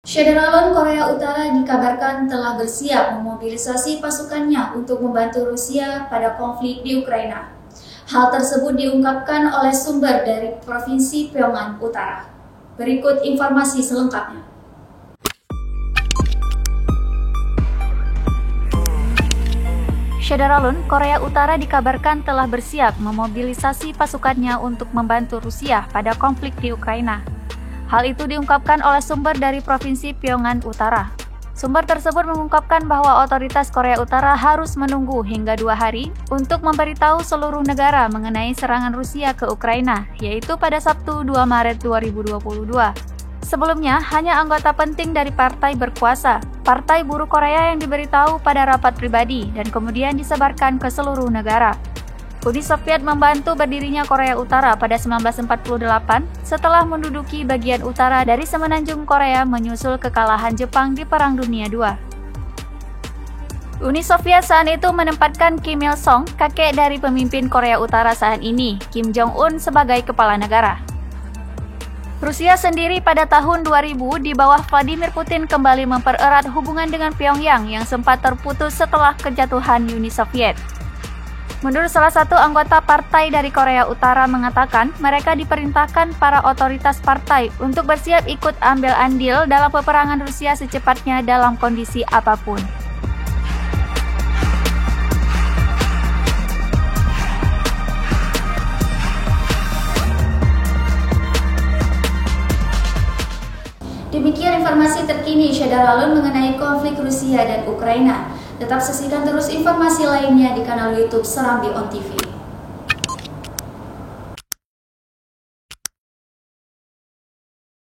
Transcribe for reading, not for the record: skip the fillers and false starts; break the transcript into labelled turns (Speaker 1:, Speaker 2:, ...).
Speaker 1: Syederalon Korea Utara dikabarkan telah bersiap memobilisasi pasukannya untuk membantu Rusia pada konflik di Ukraina. Hal tersebut diungkapkan oleh sumber dari Provinsi Pyongan Utara. Berikut informasi selengkapnya.
Speaker 2: Syederalon Korea Utara dikabarkan telah bersiap memobilisasi pasukannya untuk membantu Rusia pada konflik di Ukraina. Hal itu diungkapkan oleh sumber dari Provinsi Pyongan Utara. Sumber tersebut mengungkapkan bahwa otoritas Korea Utara harus menunggu hingga 2 hari untuk memberitahu seluruh negara mengenai serangan Rusia ke Ukraina, yaitu pada Sabtu 2 Maret 2022. Sebelumnya, hanya anggota penting dari partai berkuasa, Partai Buruh Korea yang diberitahu pada rapat pribadi dan kemudian disebarkan ke seluruh negara. Uni Soviet membantu berdirinya Korea Utara pada 1948 setelah menduduki bagian utara dari semenanjung Korea menyusul kekalahan Jepang di Perang Dunia II. Uni Soviet saat itu menempatkan Kim Il-sung, kakek dari pemimpin Korea Utara saat ini, Kim Jong-un, sebagai kepala negara. Rusia sendiri pada tahun 2000 di bawah Vladimir Putin kembali mempererat hubungan dengan Pyongyang yang sempat terputus setelah kejatuhan Uni Soviet. Menurut salah satu anggota partai dari Korea Utara mengatakan, mereka diperintahkan para otoritas partai untuk bersiap ikut ambil andil dalam peperangan Rusia secepatnya dalam kondisi apapun.
Speaker 1: Demikian informasi terkini Syederalon mengenai konflik Rusia dan Ukraina. Tetap saksikan terus informasi lainnya di kanal YouTube Serambi On TV.